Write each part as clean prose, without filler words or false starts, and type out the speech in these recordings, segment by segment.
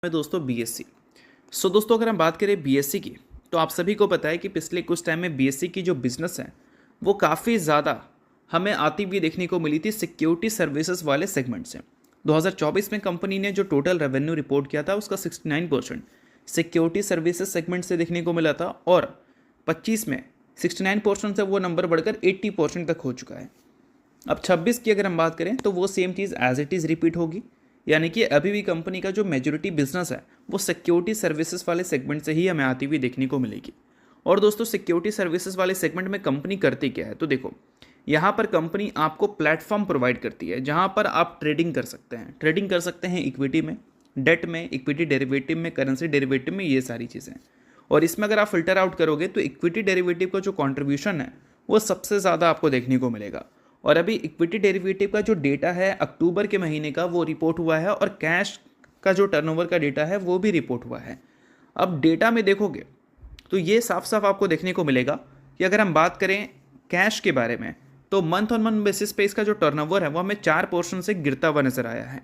में दोस्तों बीएससी। दोस्तों अगर हम बात करें बीएससी की, तो आप सभी को पता है कि पिछले कुछ टाइम में बीएससी की जो बिज़नेस है वो काफ़ी ज़्यादा हमें आती हुई देखने को मिली थी सिक्योरिटी सर्विसेज वाले सेगमेंट से। 2024 में कंपनी ने जो टोटल रेवेन्यू रिपोर्ट किया था उसका 69% सिक्योरिटी सर्विसेज सेगमेंट से देखने को मिला था और 25 में 69% से वो नंबर बढ़कर 80% तक हो चुका है। अब 26 की अगर हम बात करें तो वो सेम चीज़ एज इट इज़ रिपीट होगी, यानी कि अभी भी कंपनी का जो मेजॉरिटी बिजनेस है वो सिक्योरिटी सर्विसेज वाले सेगमेंट से ही हमें आती हुई देखने को मिलेगी। और दोस्तों सिक्योरिटी सर्विसेज वाले सेगमेंट में कंपनी करती क्या है, तो देखो यहाँ पर कंपनी आपको प्लेटफॉर्म प्रोवाइड करती है जहाँ पर आप ट्रेडिंग कर सकते हैं इक्विटी में, डेट में, इक्विटी डेरिवेटिव में, करेंसी डेरिवेटिव में, ये सारी चीज़ें। और इसमें अगर आप फिल्टर आउट करोगे तो इक्विटी डेरिवेटिव का जो कॉन्ट्रीब्यूशन है वो सबसे ज़्यादा आपको देखने को मिलेगा। और अभी इक्विटी डेरिवेटिव का जो डेटा है अक्टूबर के महीने का वो रिपोर्ट हुआ है और कैश का जो टर्नओवर का डेटा है वो भी रिपोर्ट हुआ है। अब डेटा में देखोगे तो ये साफ साफ आपको देखने को मिलेगा कि अगर हम बात करें कैश के बारे में तो मंथ ऑन मंथ बेसिस पे इसका जो टर्नओवर है वो हमें 4% से गिरता हुआ नजर आया है।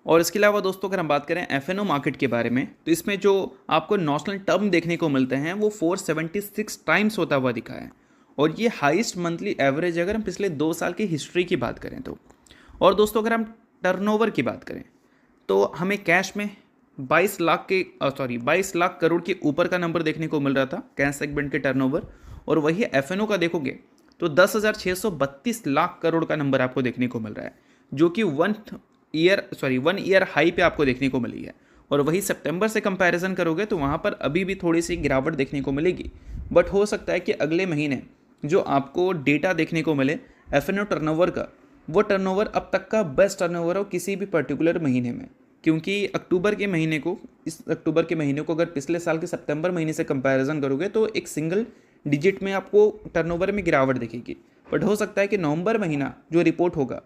और इसके अलावा दोस्तों अगर हम बात करें एफएनओ मार्केट के बारे में तो इसमें जो आपको नॉशनल टर्म देखने को मिलते हैं वो 476 टाइम्स होता हुआ दिखा है और ये हाईएस्ट मंथली एवरेज अगर हम पिछले 2 साल की हिस्ट्री की बात करें तो। और दोस्तों अगर हम टर्नओवर की बात करें तो हमें कैश में 22 लाख करोड़ के ऊपर का नंबर देखने को मिल रहा था कैश सेगमेंट के टर्नओवर। और वही एफएनओ का देखोगे तो 10,632 लाख करोड़ का नंबर आपको देखने को मिल रहा है, जो कि वन ईयर हाई पे आपको देखने को मिली है। और वही सितंबर से कंपैरिजन करोगे तो वहाँ पर अभी भी थोड़ी सी गिरावट देखने को मिलेगी, बट हो सकता है कि अगले महीने जो आपको डेटा देखने को मिले एफएनओ टर्नओवर का, वो टर्नओवर अब तक का बेस्ट टर्नओवर हो किसी भी पर्टिकुलर महीने में। क्योंकि इस अक्टूबर के महीने को अगर पिछले साल के सितंबर महीने से कंपैरिजन करोगे तो एक सिंगल डिजिट में आपको टर्नओवर में गिरावट दिखेगी, बट हो सकता है कि नवंबर महीना जो रिपोर्ट होगा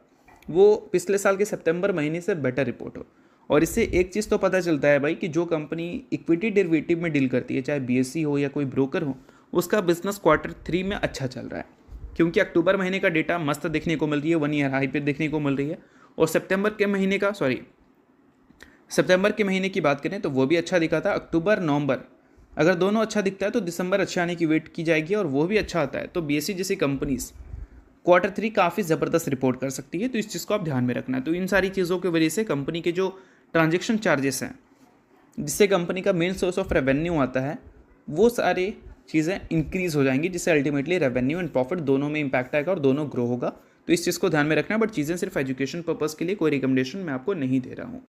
वो पिछले साल के सितंबर महीने से बेटर रिपोर्ट हो। और इससे एक चीज़ तो पता चलता है भाई कि जो कंपनी इक्विटी डेरिवेटिव में डील करती है, चाहे बीएससी हो या कोई ब्रोकर हो, उसका बिजनेस Q3 में अच्छा चल रहा है। क्योंकि अक्टूबर महीने का डेटा मस्त देखने को मिल रही है, 1 ईयर हाई पे देखने को मिल रही है। और सितंबर के महीने की बात करें तो वो भी अच्छा दिखा था। अक्टूबर नवंबर अगर दोनों अच्छा दिखता है तो दिसंबर अच्छा आने की वेट की जाएगी और वो भी अच्छा आता है तो बीएससी जैसी कंपनीज Q3 काफ़ी ज़बरदस्त रिपोर्ट कर सकती है। तो इस चीज़ को आप ध्यान में रखना है। तो इन सारी चीज़ों की वजह से कंपनी के जो ट्रांजैक्शन चार्जेस हैं जिससे कंपनी का मेन सोर्स ऑफ रेवेन्यू आता है, वो सारी चीज़ें इंक्रीज़ हो जाएंगी, जिससे अल्टीमेटली रेवेन्यू एंड प्रॉफिट दोनों में इंपैक्ट आएगा और दोनों ग्रो होगा। तो इस चीज़ को ध्यान में रखना है, बट चीज़ें सिर्फ एजुकेशन पर्पज़ के लिए कोई रिकमेंडेशन मैं आपको नहीं दे रहा हूँ।